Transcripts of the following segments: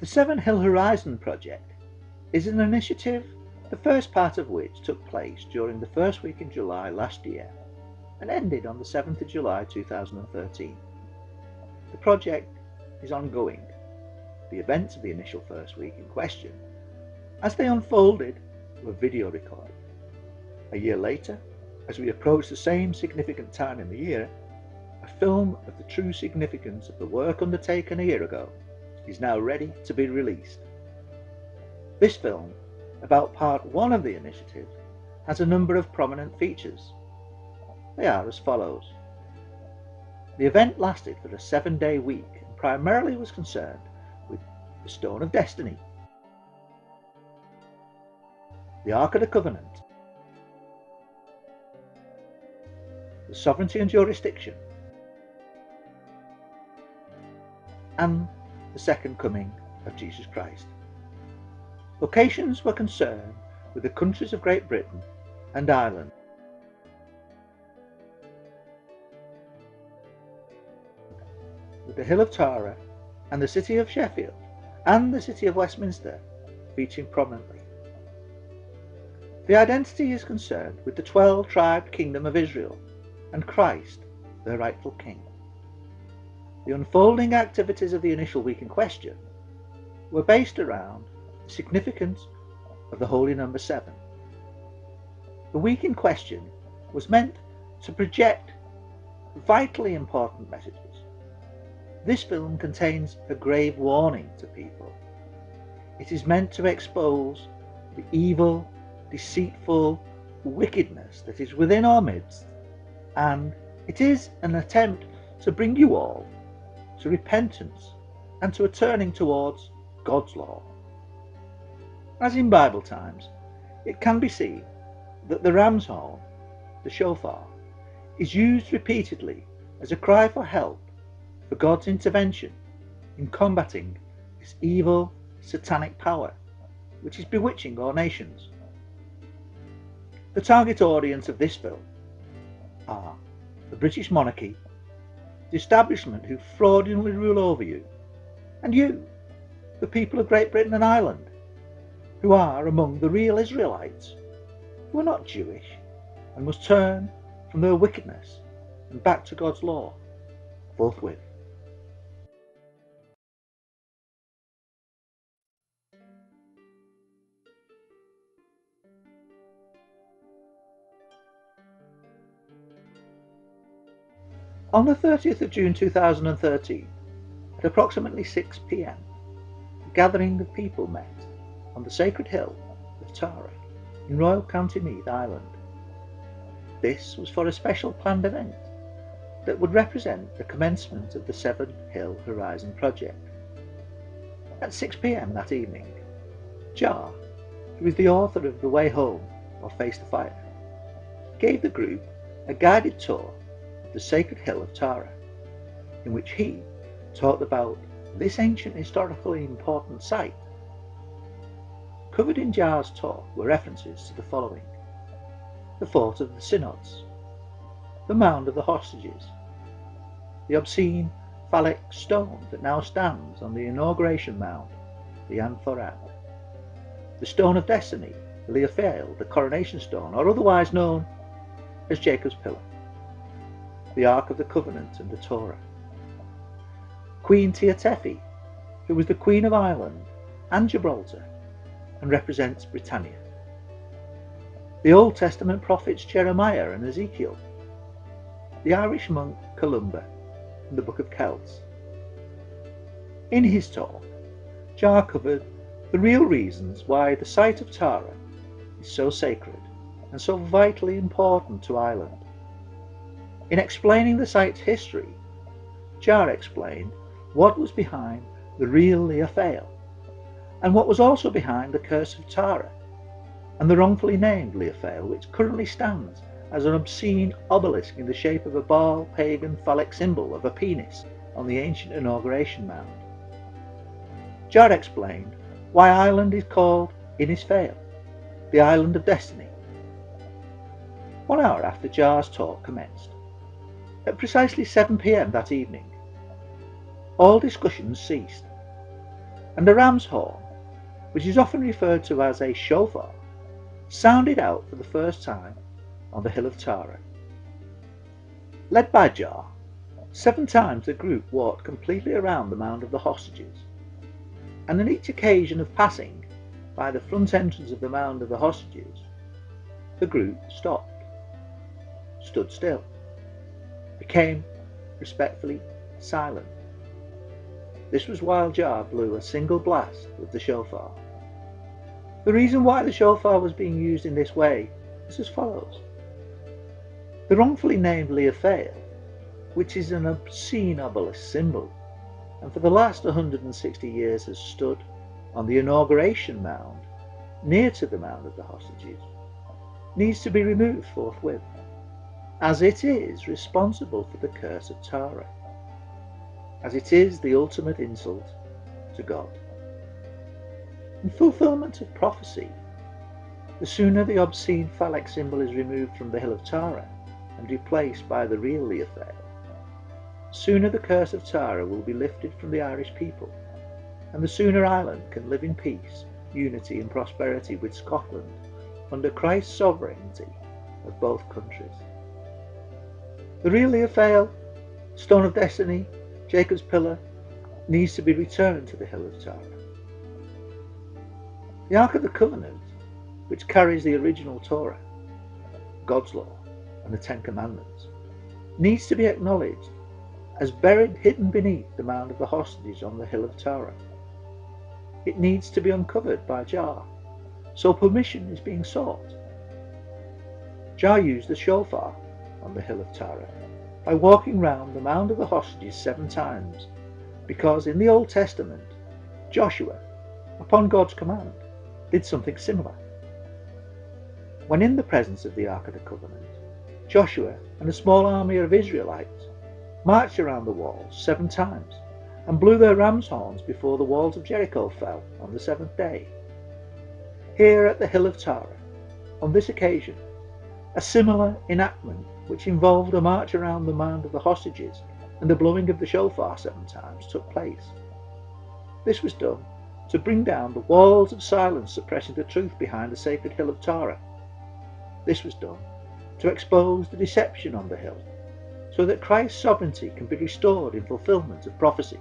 The Seven Hill Horizon project is an initiative, the first part of which took place during the first week in July last year and ended on the 7th of July 2013. The project is ongoing. The events of the initial first week in question, as they unfolded, were video recorded. A year later, as we approach the same significant time in the year, a film of the true significance of the work undertaken a year ago is now ready to be released. This film, about part one of the initiative, has a number of prominent features. They are as follows. The event lasted for a 7-day week and primarily was concerned with the Stone of Destiny, the Ark of the Covenant, the sovereignty and jurisdiction, and the second coming of Jesus Christ. Locations were concerned with the countries of Great Britain and Ireland, with the Hill of Tara and the city of Sheffield and the city of Westminster featuring prominently. The identity is concerned with the 12-tribed kingdom of Israel and Christ, their rightful king. The unfolding activities of the initial week in question were based around the significance of the holy number 7. The week in question was meant to project vitally important messages. This film contains a grave warning to people. It is meant to expose the evil, deceitful wickedness that is within our midst, and it is an attempt to bring you all to repentance and to a turning towards God's law. As in Bible times, it can be seen that the ram's horn, the shofar, is used repeatedly as a cry for help, for God's intervention in combating this evil, satanic power which is bewitching our nations. The target audience of this film are the British monarchy, the establishment who fraudulently rule over you, and you, the people of Great Britain and Ireland, who are among the real Israelites, who are not Jewish and must turn from their wickedness and back to God's law forthwith. On the 30th of June 2013, at approximately 6 p.m, a gathering of people met on the sacred hill of Tara in Royal County Meath, Ireland. This was for a special planned event that would represent the commencement of the Seven Hill Horizon project. At 6 p.m. that evening, Jar, who is the author of The Way Home or Face the Fire, gave the group a guided tour the sacred hill of Tara, in which he talked about this ancient historically important site. Covered in Jar's talk were references to the following: the fort of the synods, the mound of the hostages, the obscene phallic stone that now stands on the inauguration mound, the Anthorad, the stone of destiny, the Leophale, the coronation stone, or otherwise known as Jacob's pillar, the Ark of the Covenant and the Torah, Queen Teotefi, who was the Queen of Ireland and Gibraltar and represents Britannia, the Old Testament prophets Jeremiah and Ezekiel, the Irish monk Columba and the Book of Kells. In his talk, Jar covered the real reasons why the site of Tara is so sacred and so vitally important to Ireland. In explaining the site's history, Jar explained what was behind the real Leophale, and what was also behind the curse of Tara, and the wrongfully named Leophale, which currently stands as an obscene obelisk in the shape of a Baal pagan phallic symbol of a penis on the ancient inauguration mound. Jar explained why Ireland is called Inisfail, the island of destiny. 1 hour after Jar's talk commenced, at precisely 7 p.m. that evening, all discussions ceased. and a ram's horn, which is often referred to as a shofar, sounded out for the first time on the hill of Tara. Led by Jah, 7 times the group walked completely around the mound of the hostages, and on each occasion of passing by the front entrance of the mound of the hostages, the group stopped, stood still, became respectfully silent. This was while Jah blew a single blast with the shofar. The reason why the shofar was being used in this way is as follows. The wrongfully named Leophale, which is an obscene obelisk symbol, and for the last 160 years has stood on the inauguration mound near to the mound of the hostages, needs to be removed forthwith, as it is responsible for the curse of Tara, as it is the ultimate insult to God. In fulfillment of prophecy, the sooner the obscene phallic symbol is removed from the hill of Tara and replaced by the real Leophale, the sooner the curse of Tara will be lifted from the Irish people, and the sooner Ireland can live in peace, unity and prosperity with Scotland under Christ's sovereignty of both countries. The real Leophale, Stone of Destiny, Jacob's Pillar, needs to be returned to the hill of Tara. The Ark of the Covenant, which carries the original Torah, God's law, and the 10 Commandments, needs to be acknowledged as buried hidden beneath the mound of the hostages on the hill of Tara. It needs to be uncovered by Jah, so permission is being sought. Jah used the shofar on the hill of Tara by walking round the mound of the hostages 7 times, because in the Old Testament, Joshua, upon God's command, did something similar. When in the presence of the Ark of the Covenant, Joshua and a small army of Israelites marched around the walls 7 times and blew their ram's horns before the walls of Jericho fell on the 7th day. Here at the hill of Tara, on this occasion, a similar enactment which involved a march around the mound of the hostages and the blowing of the shofar 7 times took place. This was done to bring down the walls of silence suppressing the truth behind the sacred hill of Tara. This was done to expose the deception on the hill, so that Christ's sovereignty can be restored in fulfillment of prophecy.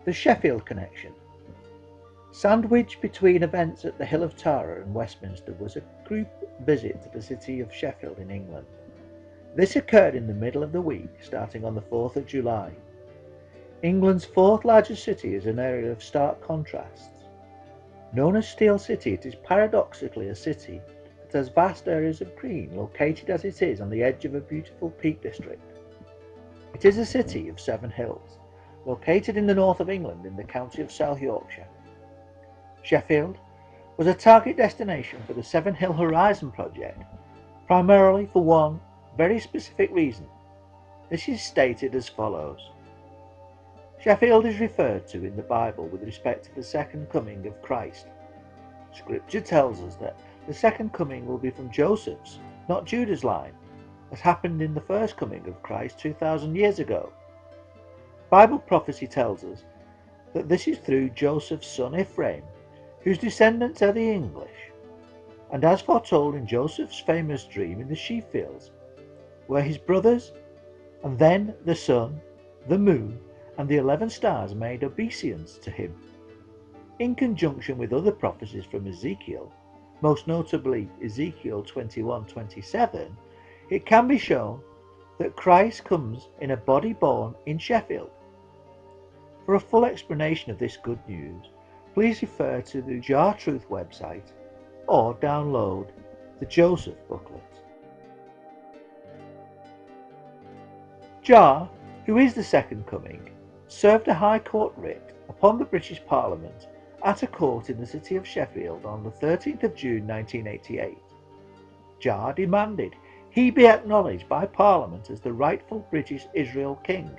The Sheffield connection. Sandwiched between events at the Hill of Tara and Westminster was a group visit to the city of Sheffield in England. This occurred in the middle of the week, starting on the 4th of July. England's 4th largest city is an area of stark contrasts. Known as Steel City, it is paradoxically a city that has vast areas of green, located as it is on the edge of a beautiful peak district. It is a city of 7 hills, located in the north of England in the county of South Yorkshire. Sheffield was a target destination for the 7 Hill Horizon project, primarily for one very specific reason. This is stated as follows. Sheffield is referred to in the Bible with respect to the second coming of Christ. Scripture tells us that the second coming will be from Joseph's, not Judah's line, as happened in the first coming of Christ 2,000 years ago. Bible prophecy tells us that this is through Joseph's son Ephraim, whose descendants are the English, and as foretold in Joseph's famous dream in the sheep fields, where his brothers, and then the sun, the moon, and the 11 stars made obeisance to him. In conjunction with other prophecies from Ezekiel, most notably Ezekiel 21:27, it can be shown that Christ comes in a body born in Sheffield. For a full explanation of this good news, please refer to the Jar Truth website or download the Joseph booklet. Jar, who is the second coming, served a High Court writ upon the British Parliament at a court in the city of Sheffield on the 13th of June 1988. Jar demanded he be acknowledged by Parliament as the rightful British Israel King.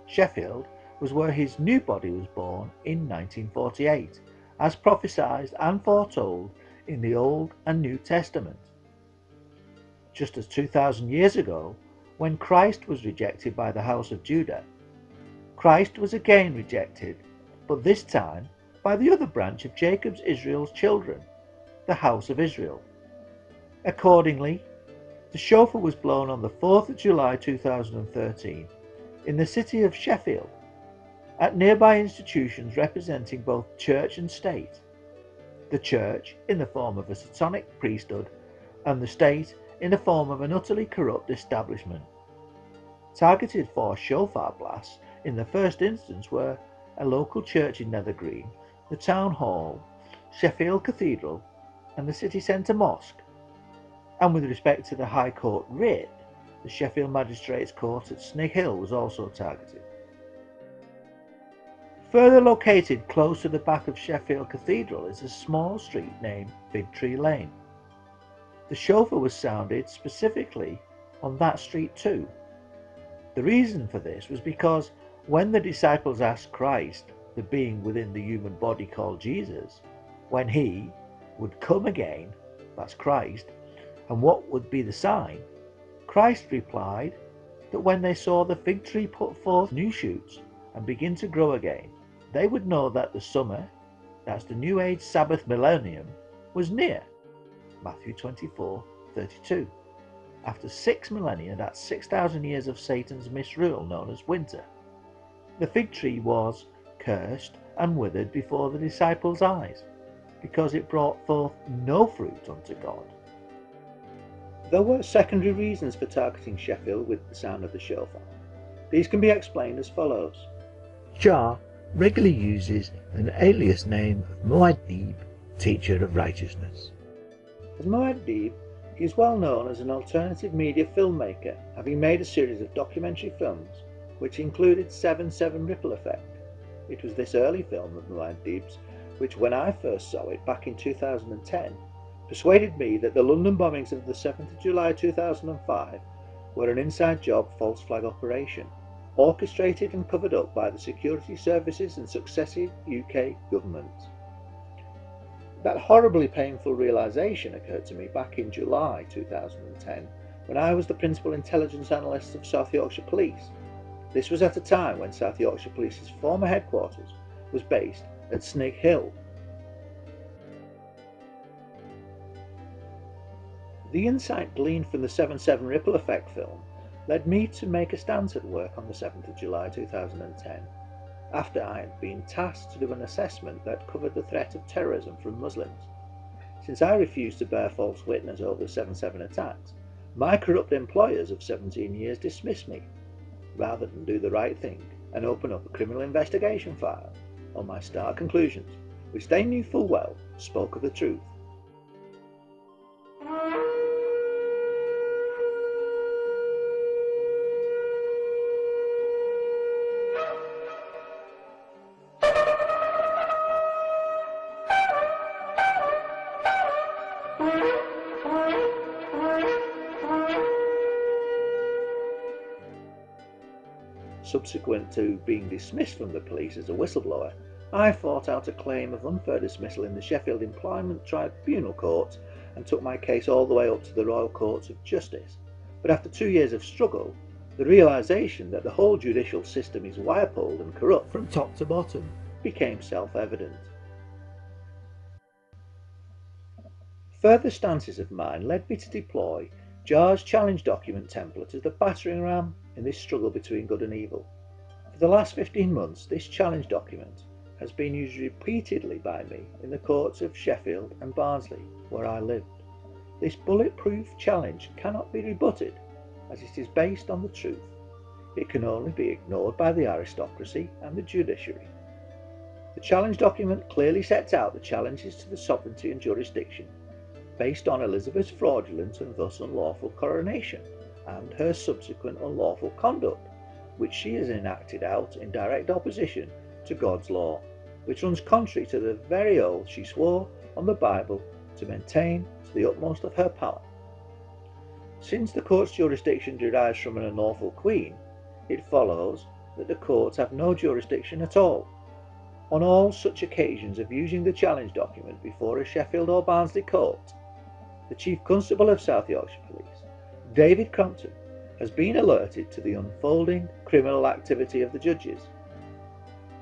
Sheffield was where his new body was born in 1948, as prophesied and foretold in the Old and New Testament. Just as 2,000 years ago, when Christ was rejected by the house of Judah, Christ was again rejected, but this time by the other branch of Israel's children, the house of Israel. Accordingly, the shofar was blown on the 4th of July 2013 in the city of Sheffield, at nearby institutions representing both church and state. The church in the form of a Satanic priesthood, and the state in the form of an utterly corrupt establishment. Targeted for shofar blasts in the first instance were a local church in Nether Green, the town hall, Sheffield Cathedral, and the city centre mosque. And with respect to the High Court writ, the Sheffield Magistrates Court at Snig Hill was also targeted. Further located close to the back of Sheffield Cathedral is a small street named Fig Tree Lane. The shofar was sounded specifically on that street too. The reason for this was because when the disciples asked Christ, the being within the human body called Jesus, when he would come again, that's Christ, and what would be the sign, Christ replied that when they saw the fig tree put forth new shoots and begin to grow again, they would know that the summer, that's the New Age Sabbath millennium, was near. Matthew 24:32. After 6 millennia, that's 6,000 years of Satan's misrule known as winter, the fig tree was cursed and withered before the disciples' eyes, because it brought forth no fruit unto God. There were secondary reasons for targeting Sheffield with the sound of the shofar. These can be explained as follows. Jah regularly uses an alias name of Muad'Dib, teacher of righteousness. As Muad'Dib, he is well known as an alternative media filmmaker, having made a series of documentary films which included 7/7 Ripple Effect. It was this early film of Muad'Dib's which, when I first saw it back in 2010, persuaded me that the London bombings of the 7th of July 2005 were an inside job false flag operation, orchestrated and covered up by the security services and successive UK governments. That horribly painful realisation occurred to me back in July 2010 when I was the Principal Intelligence Analyst of South Yorkshire Police. This was at a time when South Yorkshire Police's former headquarters was based at Snig Hill. The insight gleaned from the 7/7 Ripple Effect film led me to make a stance at work on the 7th of July 2010, after I had been tasked to do an assessment that covered the threat of terrorism from Muslims. Since I refused to bear false witness over the 7/7 attacks, my corrupt employers of 17 years dismissed me, rather than do the right thing and open up a criminal investigation file on my stark conclusions, which they knew full well spoke of the truth. Subsequent to being dismissed from the police as a whistleblower, I fought out a claim of unfair dismissal in the Sheffield Employment Tribunal Court and took my case all the way up to the Royal Courts of Justice. But after 2 years of struggle, the realisation that the whole judicial system is wire-pulled and corrupt from top to bottom became self-evident. Further stances of mine led me to deploy Jar's challenge document template as the battering ram in this struggle between good and evil. For the last 15 months, this challenge document has been used repeatedly by me in the courts of Sheffield and Barnsley, where I lived. This bulletproof challenge cannot be rebutted, as it is based on the truth. It can only be ignored by the aristocracy and the judiciary. The challenge document clearly sets out the challenges to the sovereignty and jurisdiction, based on Elizabeth's fraudulent and thus unlawful coronation, and her subsequent unlawful conduct, which she has enacted out in direct opposition to God's law, which runs contrary to the very oath she swore on the Bible to maintain to the utmost of her power. Since the court's jurisdiction derives from an unlawful queen, it follows that the courts have no jurisdiction at all. On all such occasions of using the challenge document before a Sheffield or Barnsley court, the Chief Constable of South Yorkshire Police, David Crompton, has been alerted to the unfolding criminal activity of the judges.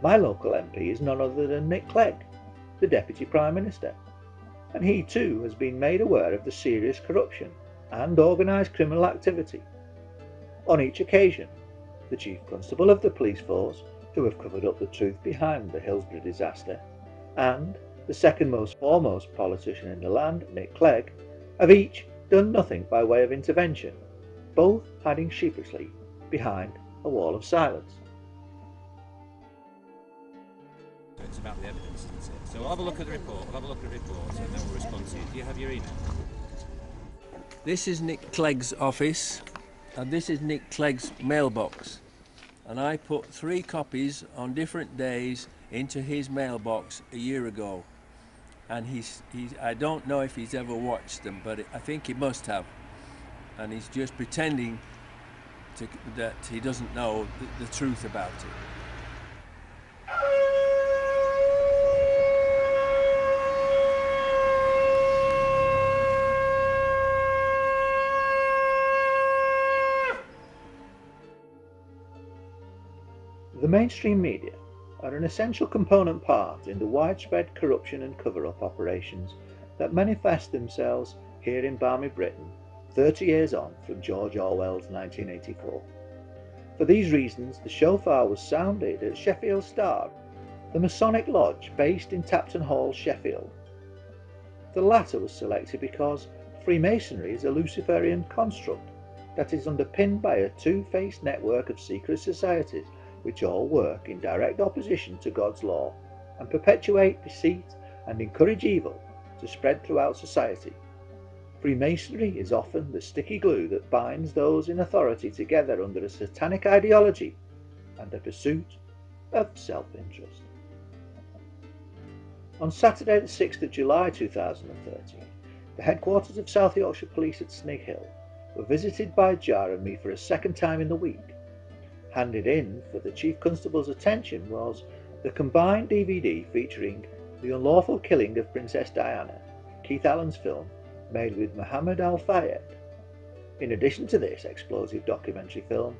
My local MP is none other than Nick Clegg, the Deputy Prime Minister, and he too has been made aware of the serious corruption and organised criminal activity. On each occasion, the Chief Constable of the police force, who have covered up the truth behind the Hillsborough disaster, and the second most foremost politician in the land, Nick Clegg, have each done nothing by way of intervention, both hiding sheepishly behind a wall of silence. It's about the evidence, isn't it? So we'll have a look at the report, and then we'll respond to you. Do you have your email? This is Nick Clegg's office, and this is Nick Clegg's mailbox. And I put 3 copies on different days into his mailbox a year ago. And I don't know if he's ever watched them, but I think he must have. And he's just pretending that he doesn't know the truth about it. The mainstream media are an essential component part in the widespread corruption and cover-up operations that manifest themselves here in balmy Britain 30 years on from George Orwell's 1984. For these reasons, the shofar was sounded at Sheffield Star, the Masonic lodge based in Tapton Hall, Sheffield. The latter was selected because Freemasonry is a Luciferian construct that is underpinned by a two-faced network of secret societies which all work in direct opposition to God's law and perpetuate deceit and encourage evil to spread throughout society. Freemasonry is often the sticky glue that binds those in authority together under a satanic ideology and a pursuit of self-interest. On Saturday the 6th of July 2013, the headquarters of South Yorkshire Police at Snig Hill were visited by Jar and me for a second time in the week. Handed in for the Chief Constable's attention was the combined DVD featuring The Unlawful Killing of Princess Diana, Keith Allen's film, made with Muhammad Al-Fayed. In addition to this explosive documentary film,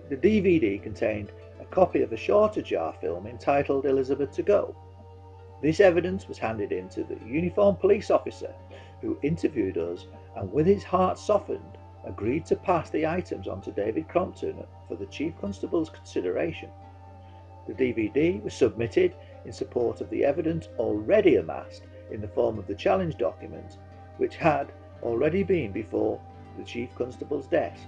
the DVD contained a copy of a shorter Jar film entitled Elizabeth to Go. This evidence was handed in to the uniformed police officer who interviewed us and with his heart softened agreed to pass the items on to David Crompton for the Chief Constable's consideration. The DVD was submitted in support of the evidence already amassed in the form of the challenge document, which had already been before the Chief Constable's desk.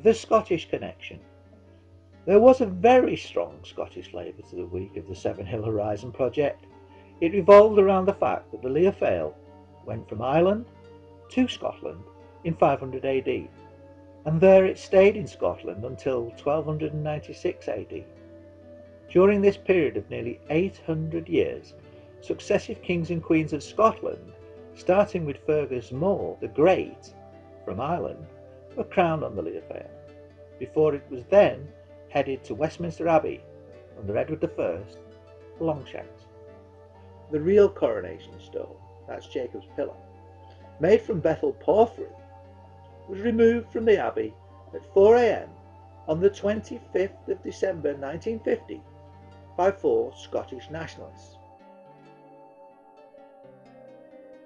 The Scottish connection. There was a very strong Scottish flavour to the week of the Seven Hill Horizon project. It revolved around the fact that the Lia Fáil went from Ireland to Scotland in 500 AD, and there it stayed in Scotland until 1296 AD. During this period of nearly 800 years, successive kings and queens of Scotland, starting with Fergus More the Great from Ireland, were crowned on the Lia Fáil, before it was then headed to Westminster Abbey under Edward I, Longshanks. The real coronation stone, that's Jacob's pillar, made from Bethel porphyry, was removed from the Abbey at 4 AM on the 25th of December 1950 by 4 Scottish nationalists.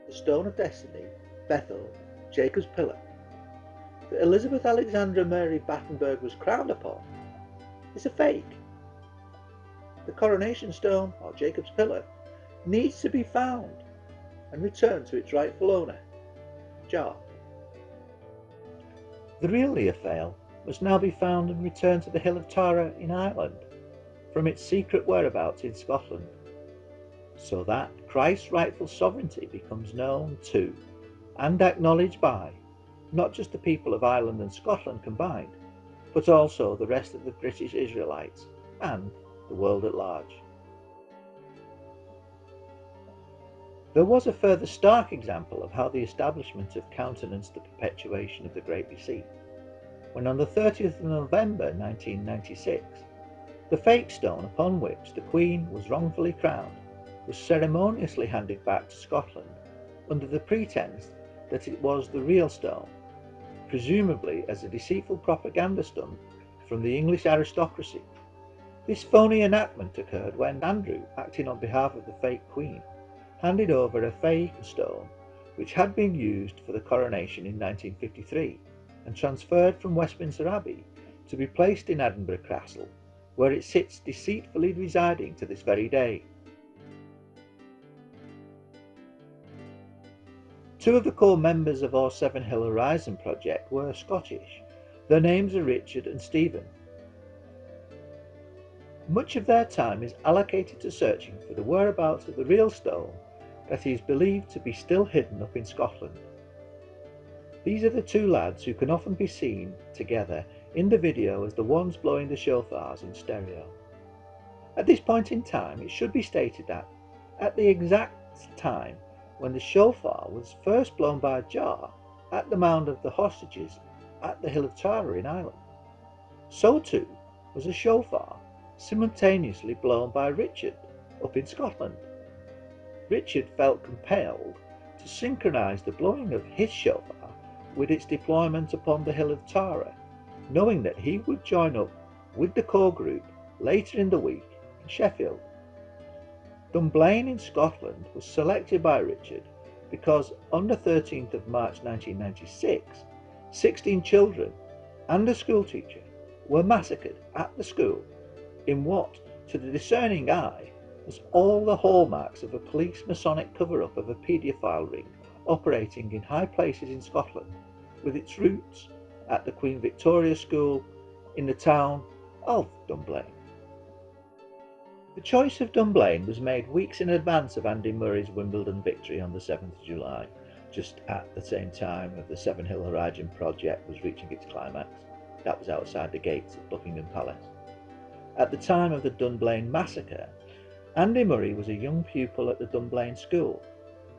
The Stone of Destiny, Bethel, Jacob's Pillar, that Elizabeth Alexandra Mary Battenberg was crowned upon, is a fake. The coronation stone, or Jacob's Pillar, needs to be found and returned to its rightful owner, Jar. The real Leofale must now be found and returned to the Hill of Tara in Ireland, from its secret whereabouts in Scotland, so that Christ's rightful sovereignty becomes known to and acknowledged by not just the people of Ireland and Scotland combined, but also the rest of the British Israelites and the world at large. There was a further stark example of how the establishment of countenanced the perpetuation of the Great Deceit, when on the 30th of November 1996, the fake stone upon which the Queen was wrongfully crowned was ceremoniously handed back to Scotland under the pretence that it was the real stone, presumably as a deceitful propaganda stunt from the English aristocracy. This phony enactment occurred when Andrew, acting on behalf of the fake Queen, handed over a fake stone which had been used for the coronation in 1953 and transferred from Westminster Abbey to be placed in Edinburgh Castle, where it sits deceitfully residing to this very day. Two of the core members of our Seven Hill Horizon project were Scottish. Their names are Richard and Stephen. Much of their time is allocated to searching for the whereabouts of the real stone that is believed to be still hidden up in Scotland. These are the two lads who can often be seen together in the video as the ones blowing the shofars in stereo. At this point in time, it should be stated that at the exact time when the shofar was first blown by Jar at the Mound of the Hostages at the Hill of Tara in Ireland, so too was a shofar simultaneously blown by Richard up in Scotland. Richard felt compelled to synchronise the blowing of his shofar with its deployment upon the Hill of Tara, knowing that he would join up with the core group later in the week in Sheffield. Dunblane in Scotland was selected by Richard because on the 13th of March 1996, 16 children and a schoolteacher were massacred at the school in what, to the discerning eye, was all the hallmarks of a police Masonic cover-up of a paedophile ring operating in high places in Scotland, with its roots at the Queen Victoria School in the town of Dunblane. The choice of Dunblane was made weeks in advance of Andy Murray's Wimbledon victory on the 7th of July, just at the same time that the Seven Hill Horizon project was reaching its climax. That was outside the gates of Buckingham Palace. At the time of the Dunblane massacre, Andy Murray was a young pupil at the Dunblane school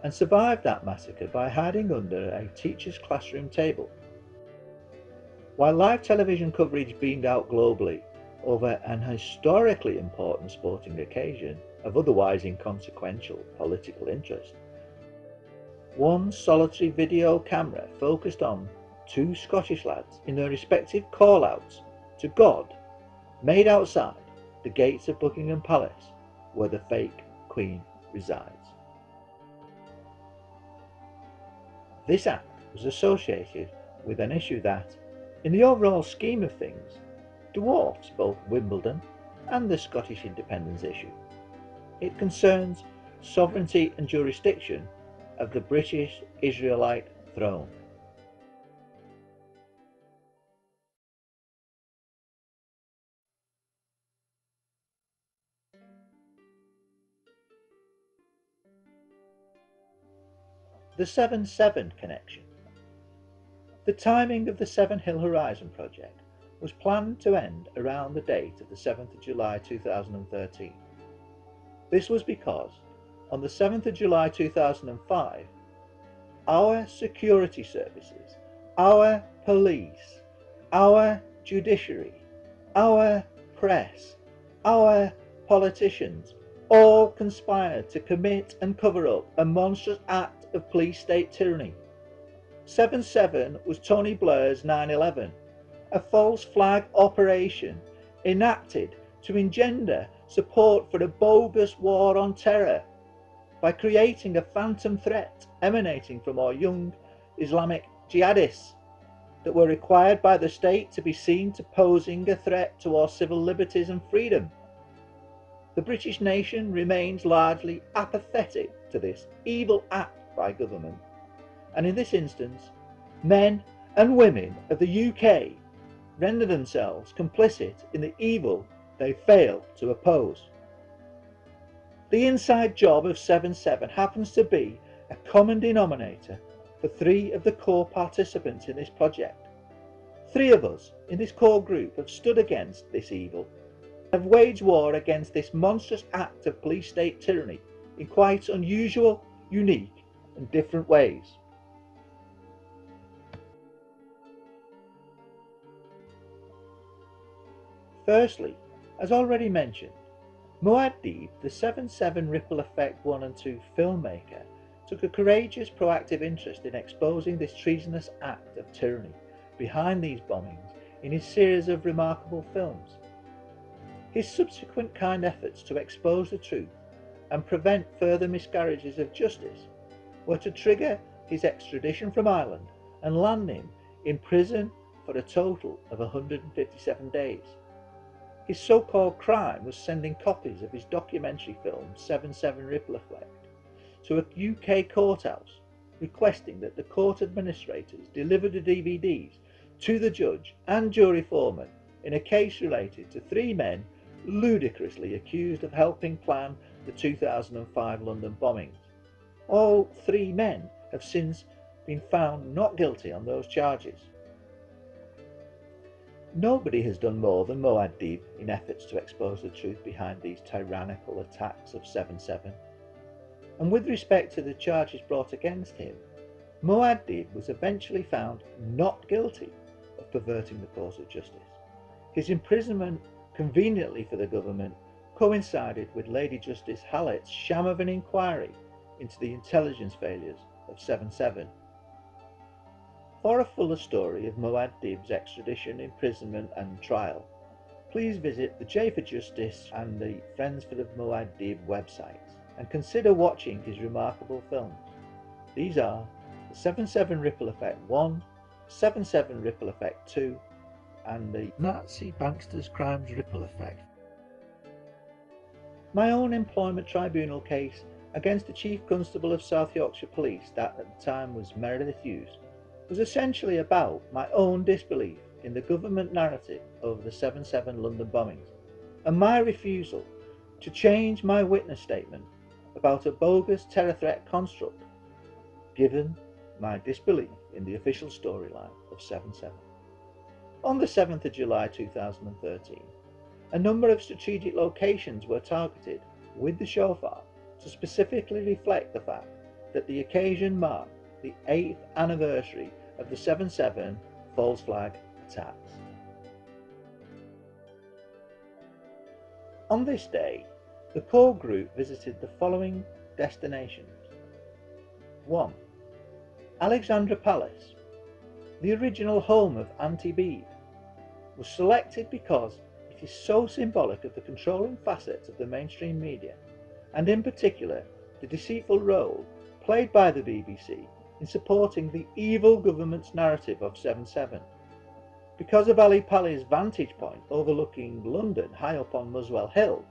and survived that massacre by hiding under a teacher's classroom table. While live television coverage beamed out globally over an historically important sporting occasion of otherwise inconsequential political interest, one solitary video camera focused on two Scottish lads in their respective call-outs to God made outside the gates of Buckingham Palace, where the fake Queen resides. This act was associated with an issue that, in the overall scheme of things, dwarfs both Wimbledon and the Scottish independence issue. It concerns sovereignty and jurisdiction of the British Israelite throne. The 7-7 connection. The timing of the Seven Hill Horizon project was planned to end around the date of the 7th of July 2013. This was because on the 7th of July 2005, our security services, our police, our judiciary, our press, our politicians all conspired to commit and cover up a monstrous act of police state tyranny. 7-7 was Tony Blair's 9/11, a false flag operation enacted to engender support for a bogus war on terror by creating a phantom threat emanating from our young Islamic jihadists that were required by the state to be seen to posing a threat to our civil liberties and freedom. The British nation remains largely apathetic to this evil act by government, and in this instance, men and women of the UK render themselves complicit in the evil they fail to oppose. The inside job of 7/7 happens to be a common denominator for 3 of the core participants in this project. 3 of us in this core group have stood against this evil, have waged war against this monstrous act of police state tyranny in quite unusual, unique and different ways. Firstly, as already mentioned, Muad'Dib, the 7/7 Ripple Effect 1 and 2 filmmaker, took a courageous, proactive interest in exposing this treasonous act of tyranny behind these bombings in his series of remarkable films. His subsequent kind efforts to expose the truth and prevent further miscarriages of justice were to trigger his extradition from Ireland and land him in prison for a total of 157 days. His so-called crime was sending copies of his documentary film 7/7 Ripple Effect to a UK courthouse, requesting that the court administrators deliver the DVDs to the judge and jury foreman in a case related to 3 men ludicrously accused of helping plan the 2005 London bombings. All 3 men have since been found not guilty on those charges. Nobody has done more than Muad'Dib in efforts to expose the truth behind these tyrannical attacks of 7/7. And with respect to the charges brought against him, Muad'Dib was eventually found not guilty of perverting the course of justice. His imprisonment, conveniently for the government, coincided with Lady Justice Hallett's sham of an inquiry into the intelligence failures of 7/7. For a fuller story of Muad'Dib's extradition, imprisonment and trial, please visit the J for Justice and the Friends for the Muad'Dib websites and consider watching his remarkable films. These are the 7/7 Ripple Effect 1, 7/7 Ripple Effect 2 and the Nazi Banksters Crimes Ripple Effect. My own employment tribunal case against the Chief Constable of South Yorkshire Police, that at the time was Meredith Hughes, was essentially about my own disbelief in the government narrative over the 7/7 London bombings and my refusal to change my witness statement about a bogus terror threat construct, given my disbelief in the official storyline of 7/7. On the 7th of July 2013, a number of strategic locations were targeted with the shofar to specifically reflect the fact that the occasion marked the 8th anniversary of the 7/7 false flag attacks. On this day, the core group visited the following destinations. 1. Alexandra Palace, the original home of Auntie Beeb, was selected because it is so symbolic of the controlling facets of the mainstream media, and in particular the deceitful role played by the BBC in supporting the evil government's narrative of 7/7. Because of Ali Pali's vantage point overlooking London high up on Muswell Hill,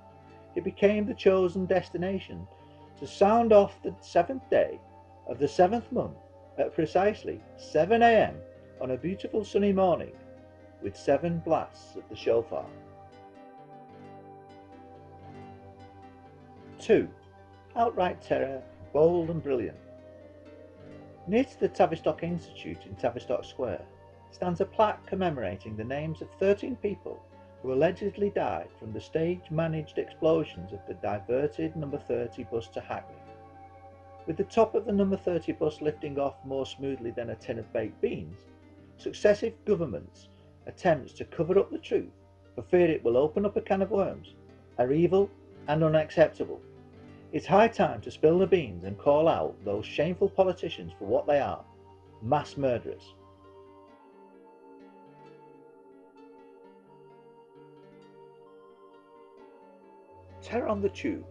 it became the chosen destination to sound off the 7th day of the 7th month at precisely 7 AM on a beautiful sunny morning with 7 blasts of the shofar. 2. Outright terror, bold and brilliant. Near to the Tavistock Institute in Tavistock Square stands a plaque commemorating the names of 13 people who allegedly died from the stage-managed explosions of the diverted number 30 bus to Hackney. With the top of the number 30 bus lifting off more smoothly than a tin of baked beans, successive governments' attempts to cover up the truth for fear it will open up a can of worms are evil and unacceptable. It's high time to spill the beans and call out those shameful politicians for what they are: mass murderers. terror on the tube.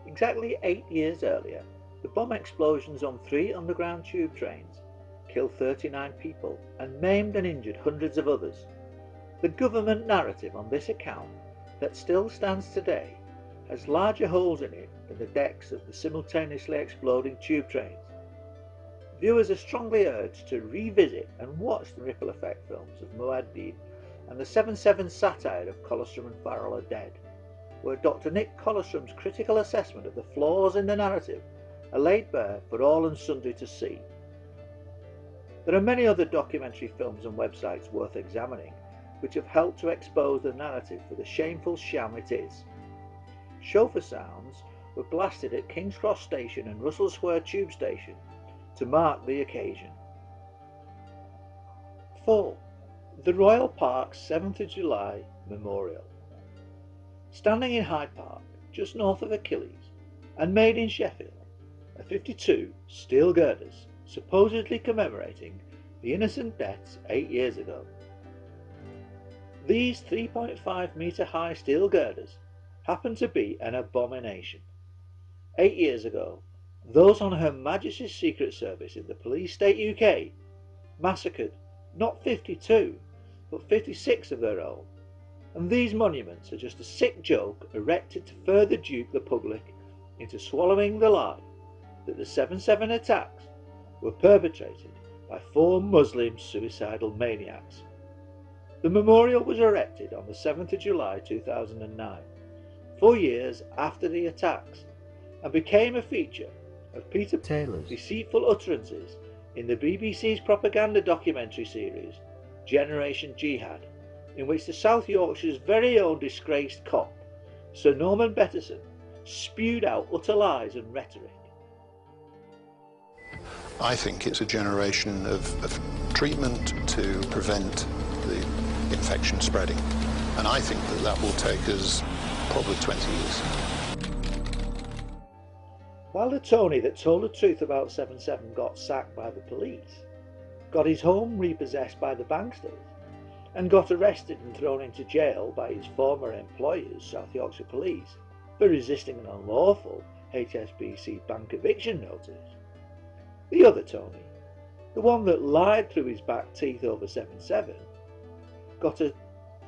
Exactly 8 years earlier, the bomb explosions on 3 underground tube trains killed 39 people and maimed and injured hundreds of others. The government narrative on this account, that still stands today, has larger holes in it than the decks of the simultaneously exploding tube trains. Viewers are strongly urged to revisit and watch the ripple effect films of Muad'Dib and the 7/7 satire of Colostrum and Farrell Are Dead, where Dr. Nick Colostrum's critical assessment of the flaws in the narrative are laid bare for all and sundry to see. There are many other documentary films and websites worth examining which have helped to expose the narrative for the shameful sham it is. Shofar sounds were blasted at King's Cross Station and Russell Square Tube Station to mark the occasion. 4. The Royal Park's 7th of July Memorial. Standing in Hyde Park, just north of Achilles, and made in Sheffield, are 52 steel girders supposedly commemorating the innocent deaths 8 years ago. These 3.5 metre high steel girders happen to be an abomination. 8 years ago, those on Her Majesty's Secret Service in the Police State UK massacred not 52 but 56 of their own, and these monuments are just a sick joke erected to further dupe the public into swallowing the lie that the 7/7 attacks were perpetrated by 4 Muslim suicidal maniacs. The memorial was erected on the 7th of July 2009, 4 years after the attacks, and became a feature of Peter Taylor's deceitful utterances in the BBC's propaganda documentary series Generation Jihad, in which the South Yorkshire's very own disgraced cop, Sir Norman Betterson, spewed out utter lies and rhetoric. I think it's a generation of treatment to prevent the infection spreading, and I think that will take us probably 20 years. While the Tony that told the truth about 7/7 got sacked by the police, got his home repossessed by the banksters, and got arrested and thrown into jail by his former employers, South Yorkshire Police, for resisting an unlawful HSBC bank eviction notice, the other Tony, the one that lied through his back teeth over 7/7, got a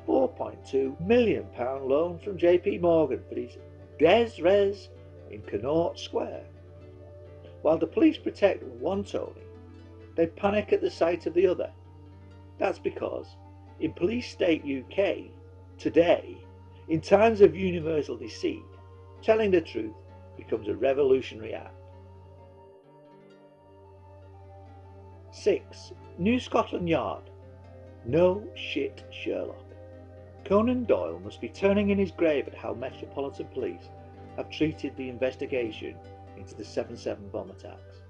£4.2 million loan from JP Morgan for his Des Res in Connaught Square. While the police protect one Tony, they panic at the sight of the other. That's because in Police State UK today, in times of universal deceit, telling the truth becomes a revolutionary act. 6. New Scotland Yard. No shit, Sherlock. Conan Doyle must be turning in his grave at how Metropolitan Police have treated the investigation into the 7/7 bomb attacks.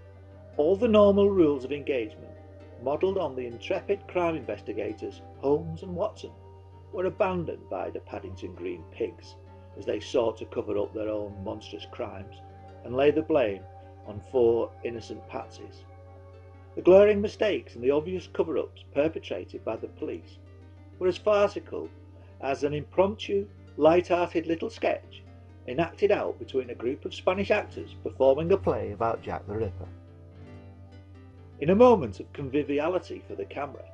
All the normal rules of engagement, modelled on the intrepid crime investigators Holmes and Watson, were abandoned by the Paddington Green pigs as they sought to cover up their own monstrous crimes and lay the blame on 4 innocent patsies. The glaring mistakes and the obvious cover-ups perpetrated by the police were as farcical as an impromptu, light-hearted little sketch enacted out between a group of Spanish actors performing a play about Jack the Ripper. In a moment of conviviality for the camera,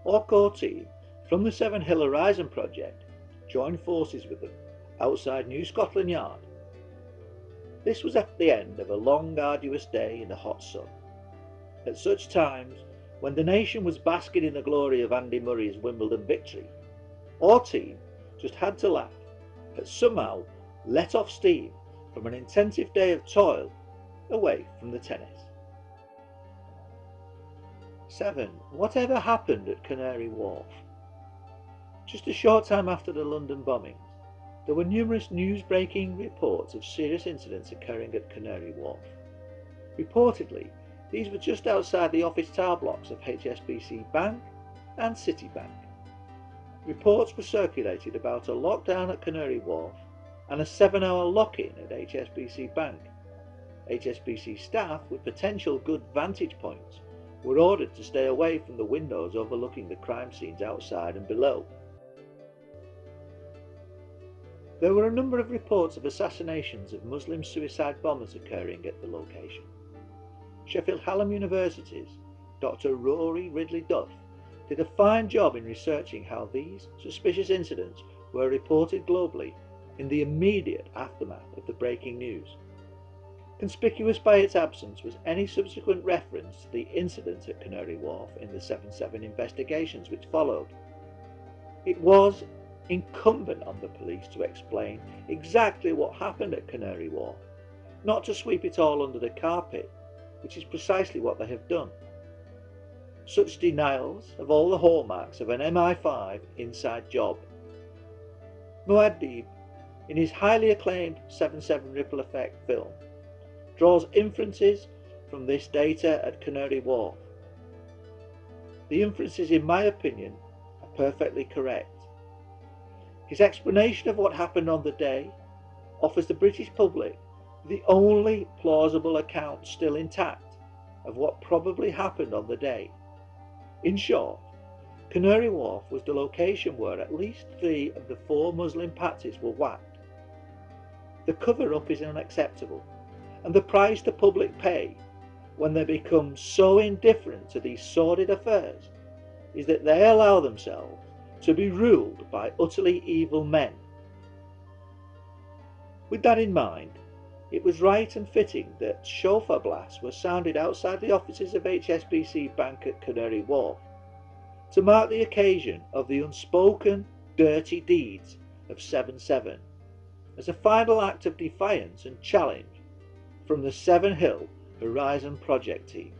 our core team from the Seven Hill Horizon project joined forces with them outside New Scotland Yard. This was at the end of a long, arduous day in the hot sun. At such times, when the nation was basking in the glory of Andy Murray's Wimbledon victory, our team just had to laugh at somehow let off steam from an intensive day of toil away from the tennis. 7. Whatever happened at Canary Wharf? Just a short time after the London bombings, there were numerous news-breaking reports of serious incidents occurring at Canary Wharf. Reportedly, these were just outside the office tower blocks of HSBC Bank and Citibank. Reports were circulated about a lockdown at Canary Wharf and a 7-hour lock-in at HSBC Bank. HSBC staff with potential good vantage points were ordered to stay away from the windows overlooking the crime scenes outside and below. There were a number of reports of assassinations of Muslim suicide bombers occurring at the location. Sheffield Hallam University's Dr. Rory Ridley-Duff did a fine job in researching how these suspicious incidents were reported globally in the immediate aftermath of the breaking news. Conspicuous by its absence was any subsequent reference to the incident at Canary Wharf in the 7/7 investigations which followed. It was incumbent on the police to explain exactly what happened at Canary Wharf, not to sweep it all under the carpet, which is precisely what they have done. Such denials have all the hallmarks of an MI5 inside job. Muad'Dib, in his highly acclaimed 7/7 Ripple Effect film, draws inferences from this data at Canary Wharf. The inferences, in my opinion, are perfectly correct. His explanation of what happened on the day offers the British public the only plausible account still intact of what probably happened on the day. In short, Canary Wharf was the location where at least 3 of the 4 Muslim patsies were whacked. The cover-up is unacceptable, and the price the public pay when they become so indifferent to these sordid affairs is that they allow themselves to be ruled by utterly evil men. With that in mind, it was right and fitting that shofar blasts were sounded outside the offices of HSBC Bank at Canary Wharf to mark the occasion of the unspoken dirty deeds of 7/7 as a final act of defiance and challenge from the Seven Hill Horizon Project team.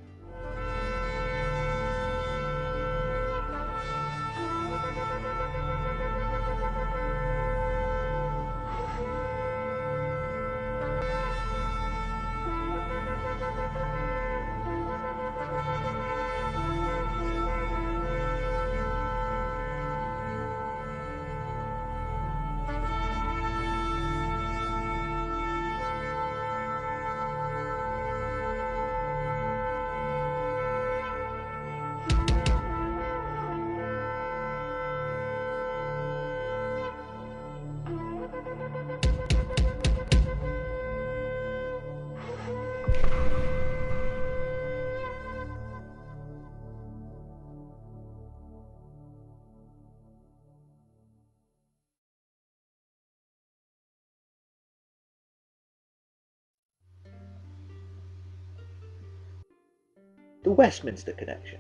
The Westminster Connection.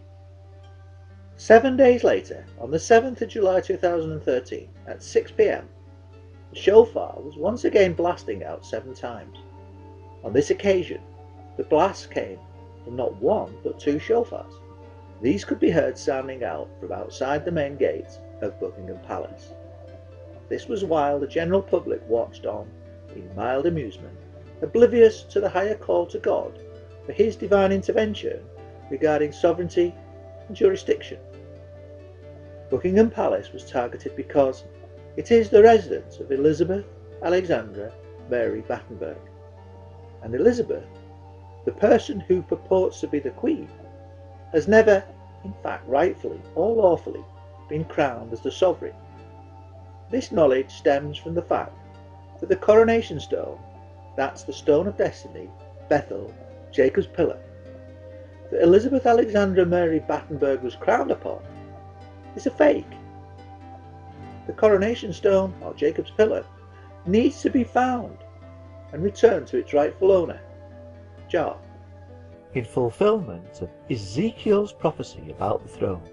7 days later, on the 7th of July 2013, at 6 p.m, the shofar was once again blasting out 7 times. On this occasion, the blasts came from not 1 but 2 shofars. These could be heard sounding out from outside the main gate of Buckingham Palace. This was while the general public watched on in mild amusement, oblivious to the higher call to God for his divine intervention regarding sovereignty and jurisdiction. Buckingham Palace was targeted because it is the residence of Elizabeth Alexandra Mary Battenberg, and Elizabeth, the person who purports to be the Queen, has never, in fact rightfully or lawfully, been crowned as the sovereign. This knowledge stems from the fact that the coronation stone, that's the Stone of Destiny, Bethel, Jacob's Pillar, that Elizabeth Alexandra Mary Battenberg was crowned upon, is a fake. The coronation stone, or Jacob's Pillar, needs to be found and returned to its rightful owner, Jah, in fulfillment of Ezekiel's prophecy about the throne.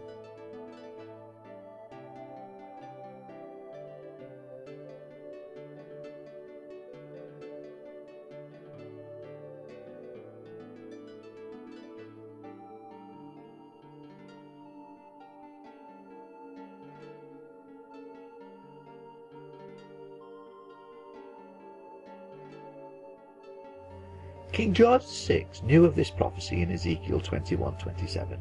King George VI knew of this prophecy in Ezekiel 21:27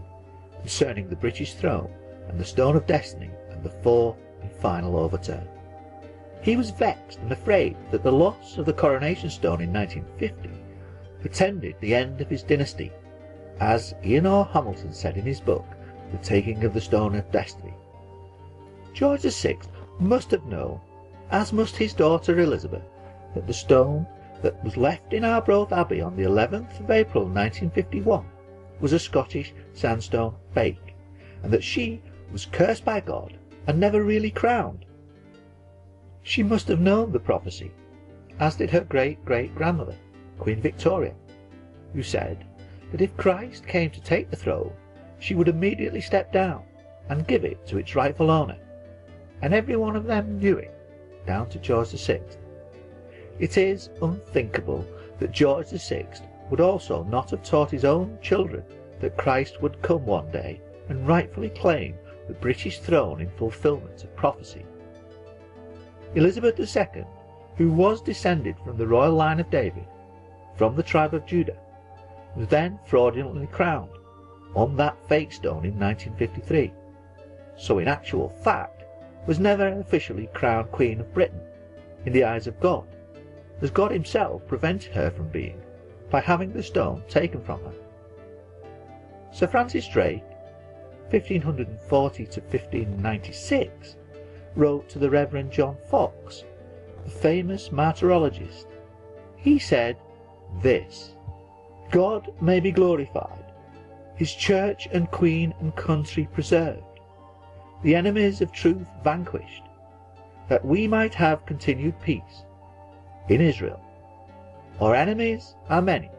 concerning the British throne and the Stone of Destiny and the 4th and final overturn. He was vexed and afraid that the loss of the coronation stone in 1950 portended the end of his dynasty, as Ian R. Hamilton said in his book, The Taking of the Stone of Destiny. George VI must have known, as must his daughter Elizabeth, that the stone that was left in Arbroath Abbey on the 11th of April 1951 was a Scottish sandstone fake, and that she was cursed by God and never really crowned. She must have known the prophecy, as did her great-great-grandmother, Queen Victoria, who said that if Christ came to take the throne, she would immediately step down and give it to its rightful owner, and every one of them knew it, down to George VI. It is unthinkable that George VI would also not have taught his own children that Christ would come one day and rightfully claim the British throne in fulfilment of prophecy. Elizabeth II, who was descended from the royal line of David, from the tribe of Judah, was then fraudulently crowned on that fake stone in 1953, so in actual fact was never officially crowned Queen of Britain in the eyes of God, as God himself prevented her from being by having the stone taken from her. Sir Francis Drake, 1540 to 1596, wrote to the Reverend John Fox, the famous martyrologist. He said this: God may be glorified, his church and queen and country preserved, the enemies of truth vanquished, that we might have continued peace in Israel. Our enemies are many,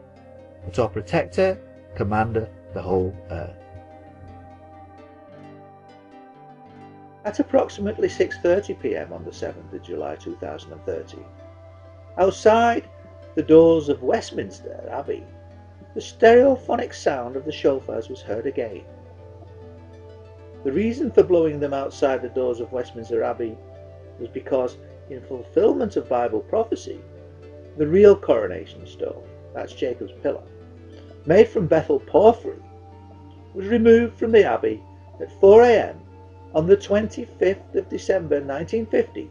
but our protector commandeth the whole earth. At approximately 6:30 p.m. on the 7th of July 2013, outside the doors of Westminster Abbey, the stereophonic sound of the shofars was heard again. The reason for blowing them outside the doors of Westminster Abbey was because, in fulfilment of Bible prophecy, the real coronation stone, that's Jacob's pillar, made from Bethel porphyry, was removed from the Abbey at 4 a.m. on the 25th of December 1950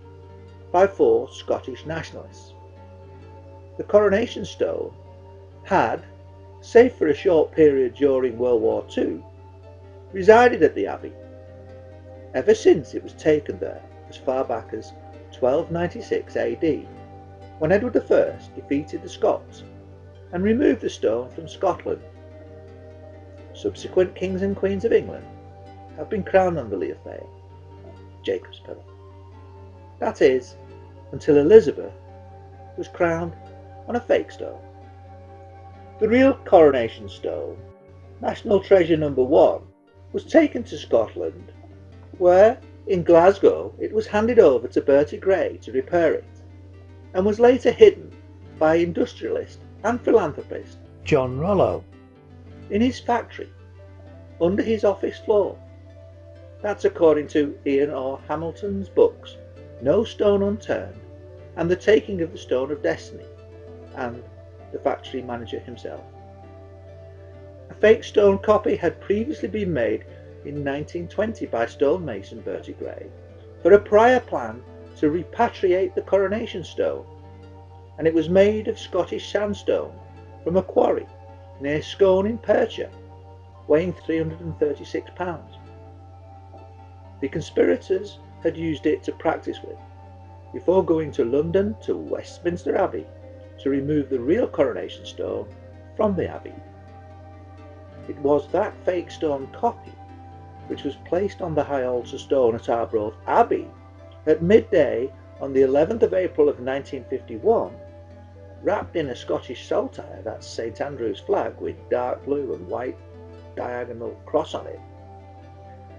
by 4 Scottish nationalists. The coronation stone had, save for a short period during World War II, resided at the Abbey, ever since it was taken there as far back as 1296 AD, when Edward I defeated the Scots and removed the stone from Scotland. Subsequent kings and queens of England have been crowned on the Lee of Fame, Jacob's pillar. That is, until Elizabeth was crowned on a fake stone. The real coronation stone, National Treasure No. 1, was taken to Scotland, where, in Glasgow, it was handed over to Bertie Gray to repair it, and was later hidden by industrialist and philanthropist John Rollo in his factory under his office floor. That's according to Ian R. Hamilton's books No Stone Unturned and The Taking of the Stone of Destiny, and the factory manager himself. A fake stone copy had previously been made in 1920 by stonemason Bertie Gray for a prior plan to repatriate the coronation stone, and it was made of Scottish sandstone from a quarry near Scone in Perthshire, weighing 336 pounds. The conspirators had used it to practice with before going to London to Westminster Abbey to remove the real coronation stone from the Abbey. It was that fake stone copy which was placed on the high altar stone at Arbroath Abbey at midday on the 11th of April of 1951, wrapped in a Scottish saltire, that's St Andrew's flag with dark blue and white diagonal cross on it,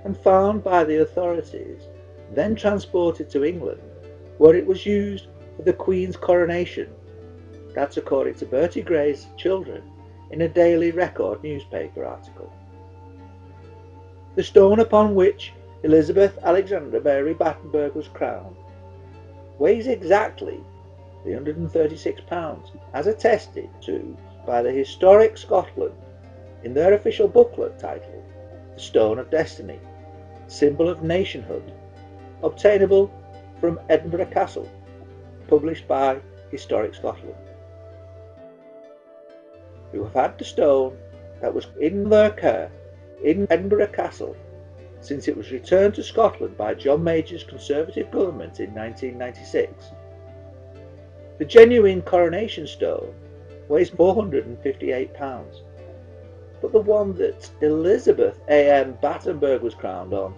and found by the authorities, then transported to England, where it was used for the Queen's coronation. That's according to Bertie Gray's children in a Daily Record newspaper article. The stone upon which Elizabeth Alexandra Mary Battenberg was crowned weighs exactly 336 pounds, as attested to by the Historic Scotland in their official booklet titled The Stone of Destiny, Symbol of Nationhood, obtainable from Edinburgh Castle, published by Historic Scotland, who have had the stone that was in their care in Edinburgh Castle since it was returned to Scotland by John Major's Conservative government in 1996. The genuine coronation stone weighs 458 pounds, but the one that Elizabeth A.M. Battenberg was crowned on,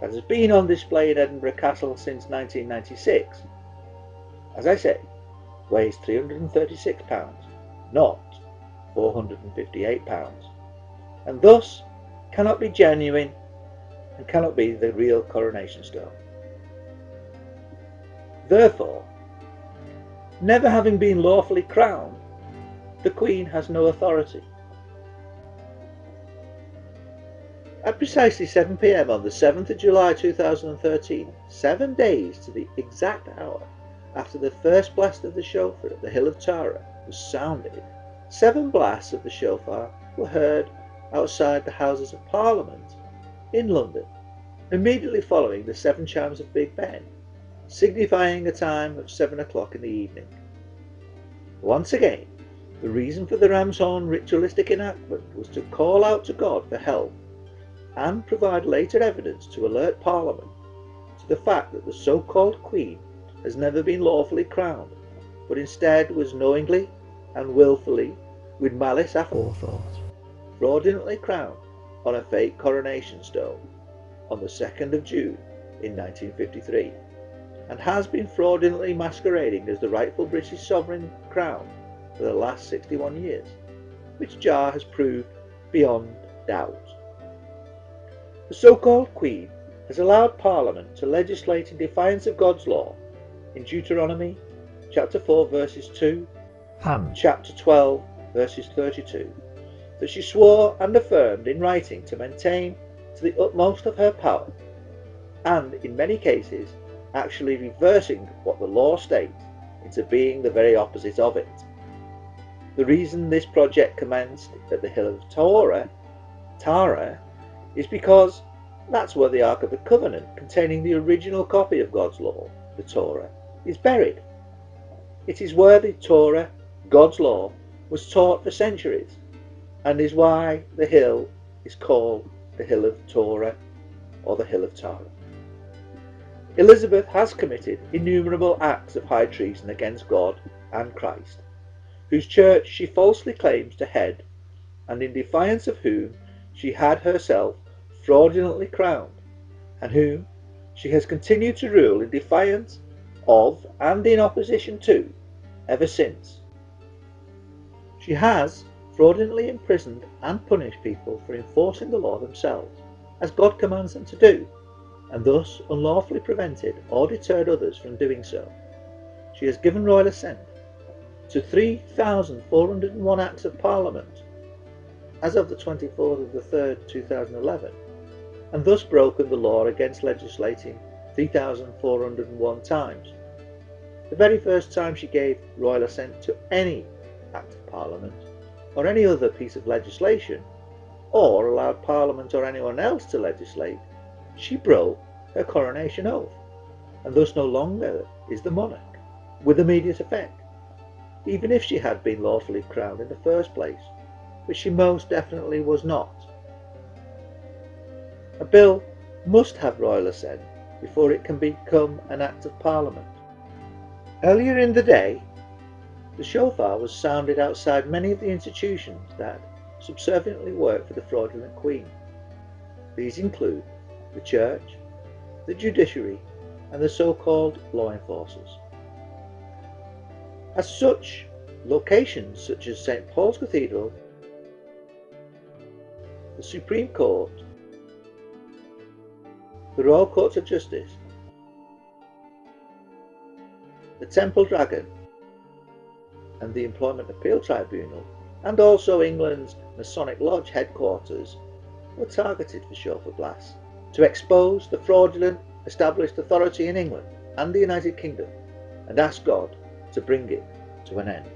that has been on display in Edinburgh Castle since 1996, as I say, weighs 336 pounds, not 458 pounds, and thus cannot be genuine and cannot be the real coronation stone. Therefore, never having been lawfully crowned, the Queen has no authority. At precisely 7 p.m. on the 7th of July 2013, 7 days to the exact hour after the first blast of the shofar at the Hill of Tara was sounded, 7 blasts of the shofar were heard outside the Houses of Parliament in London, immediately following the 7 chimes of Big Ben, signifying a time of 7 o'clock in the evening. Once again, the reason for the ram's horn ritualistic enactment was to call out to God for help and provide later evidence to alert Parliament to the fact that the so-called Queen has never been lawfully crowned, but instead was knowingly and wilfully, with malice aforethought, fraudulently crowned on a fake coronation stone on the 2nd of June in 1953, and has been fraudulently masquerading as the rightful British sovereign crown for the last 61 years, which Jar has proved beyond doubt. The so-called Queen has allowed Parliament to legislate in defiance of God's law in Deuteronomy chapter 4 verses 2 and chapter 12 verses 32, that she swore and affirmed in writing to maintain to the utmost of her power, and in many cases actually reversing what the law states into being the very opposite of it. The reason this project commenced at the Hill of Tara, is because that's where the Ark of the Covenant, containing the original copy of God's law, the Torah, is buried. It is where the Torah, God's law, was taught for centuries, and is why the hill is called the Hill of Torah or the Hill of Tara. Elizabeth has committed innumerable acts of high treason against God and Christ, whose church she falsely claims to head, and in defiance of whom she had herself fraudulently crowned, and whom she has continued to rule in defiance of and in opposition to ever since. She has fraudulently imprisoned and punished people for enforcing the law themselves, as God commands them to do, and thus unlawfully prevented or deterred others from doing so. She has given royal assent to 3,401 Acts of Parliament as of the 24th of the 3rd 2011, and thus broken the law against legislating 3,401 times. The very first time she gave royal assent to any Act of Parliament or any other piece of legislation, or allowed Parliament or anyone else to legislate, she broke her coronation oath, and thus no longer is the monarch, with immediate effect, even if she had been lawfully crowned in the first place, which she most definitely was not. A bill must have royal assent before it can become an Act of Parliament. Earlier in the day, the shofar was sounded outside many of the institutions that subserviently work for the fraudulent Queen. These include the church, the judiciary, and the so-called law enforcers. As such, locations such as St. Paul's Cathedral, the Supreme Court, the Royal Courts of Justice, the Temple Dragon, and the Employment Appeal Tribunal, and also England's Masonic Lodge headquarters, were targeted for shofar blasts to expose the fraudulent established authority in England and the United Kingdom, and ask God to bring it to an end.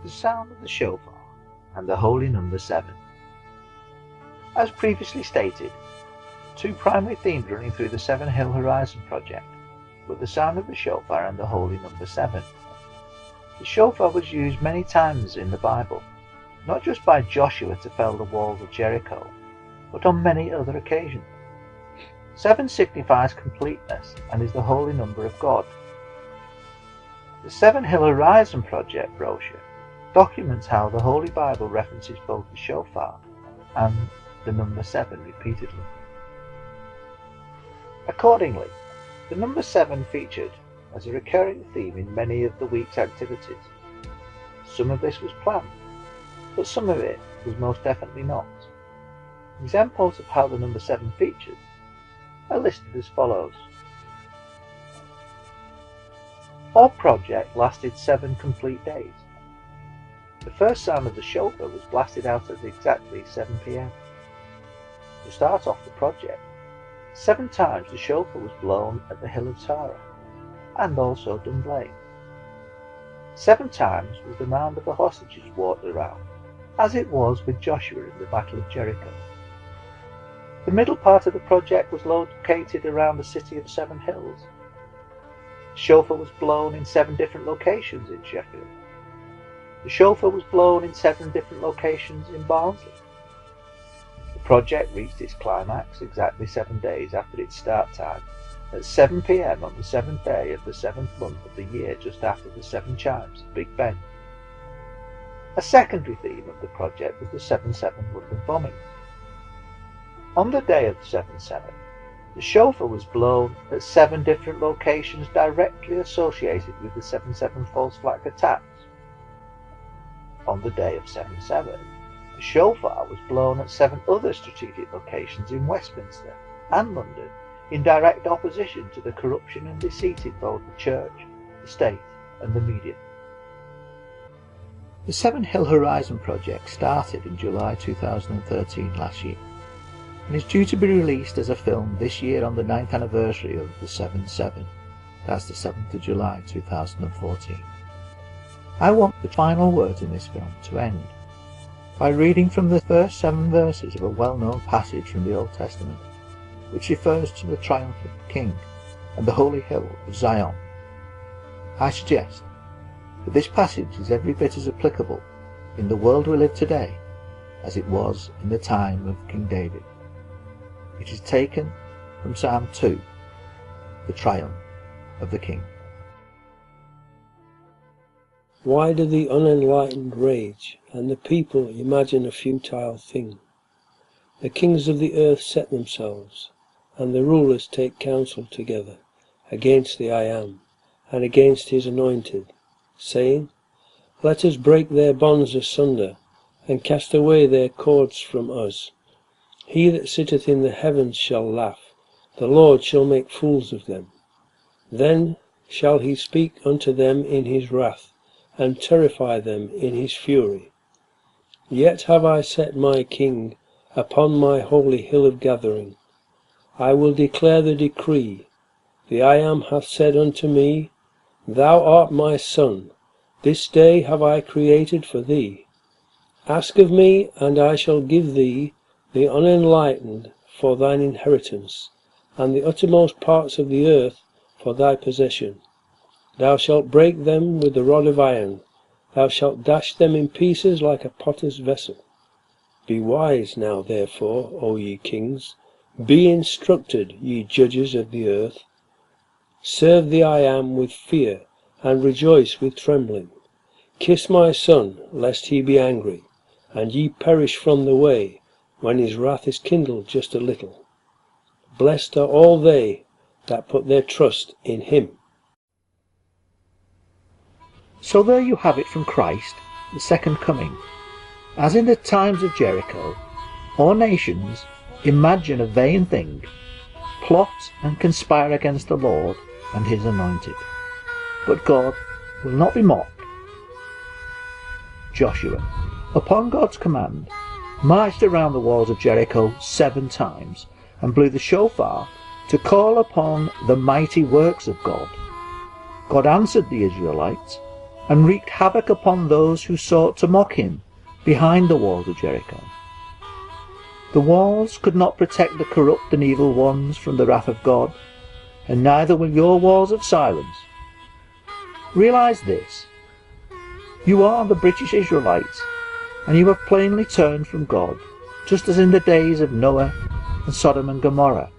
The sound of the shofar and the holy number 7. As previously stated, two primary themes running through the Seven Hill Horizon project were the sound of the shofar and the holy number 7. The shofar was used many times in the Bible, not just by Joshua to fell the walls of Jericho, but on many other occasions. 7 signifies completeness and is the holy number of God. The Seven Hill Horizon project brochure documents how the Holy Bible references both the shofar and the number 7 repeatedly. Accordingly, the number 7 featured as a recurring theme in many of the week's activities. Some of this was planned, but some of it was most definitely not. Examples of how the number 7 featured are listed as follows. Our project lasted 7 complete days. The first sound of the shofar was blasted out at exactly 7 p.m. To start off the project, 7 times the shofar was blown at the hill of Tara, and also Dunblane. 7 times was the mound of the hostages walked around, as it was with Joshua in the Battle of Jericho. The middle part of the project was located around the city of 7 Hills. The shofar was blown in 7 different locations in Sheffield. The shofar was blown in 7 different locations in Barnsley. The project reached its climax exactly 7 days after its start time, at 7 p.m. on the 7th day of the 7th month of the year, just after the 7 chimes of Big Ben. A secondary theme of the project was the 7/7 London bombing. On the day of the 7/7, the shofar was blown at 7 different locations directly associated with the 7/7 false flag attacks. On the day of 7/7, the shofar was blown at 7 other strategic locations in Westminster and London in direct opposition to the corruption and deceit in both the church, the state and the media. The Seven Hill Horizon project started in July 2013 last year and is due to be released as a film this year on the 9th anniversary of the 7/7, that's the 7th of July 2014. I want the final words in this film to end by reading from the first 7 verses of a well-known passage from the Old Testament, which refers to the triumph of the King and the holy hill of Zion. I suggest that this passage is every bit as applicable in the world we live today as it was in the time of King David. It is taken from Psalm 2, the triumph of the King. Why do the unenlightened rage, and the people imagine a futile thing? The kings of the earth set themselves, and the rulers take counsel together, against the I Am, and against his anointed, saying, Let us break their bonds asunder, and cast away their cords from us. He that sitteth in the heavens shall laugh, the Lord shall make fools of them. Then shall he speak unto them in his wrath, and terrify them in his fury. Yet have I set my King upon my holy hill of gathering. I will declare the decree. The I Am hath said unto me, Thou art my Son, this day have I created for thee. Ask of me, and I shall give thee the unenlightened for thine inheritance, and the uttermost parts of the earth for thy possession. Thou shalt break them with the rod of iron, thou shalt dash them in pieces like a potter's vessel. Be wise now, therefore, O ye kings, be instructed, ye judges of the earth. Serve the I Am with fear, and rejoice with trembling. Kiss my Son, lest he be angry, and ye perish from the way, when his wrath is kindled just a little. Blessed are all they that put their trust in him. So there you have it from Christ, the second coming. As in the times of Jericho, all nations imagine a vain thing, plot and conspire against the Lord and his anointed. But God will not be mocked. Joshua, upon God's command, marched around the walls of Jericho 7 times and blew the shofar to call upon the mighty works of God. God answered the Israelites and wreaked havoc upon those who sought to mock him behind the walls of Jericho. The walls could not protect the corrupt and evil ones from the wrath of God, and neither will your walls of silence. Realize this: you are the British Israelites, and you have plainly turned from God, just as in the days of Noah and Sodom and Gomorrah.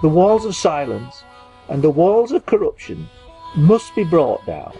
The walls of silence and the walls of corruption must be brought down,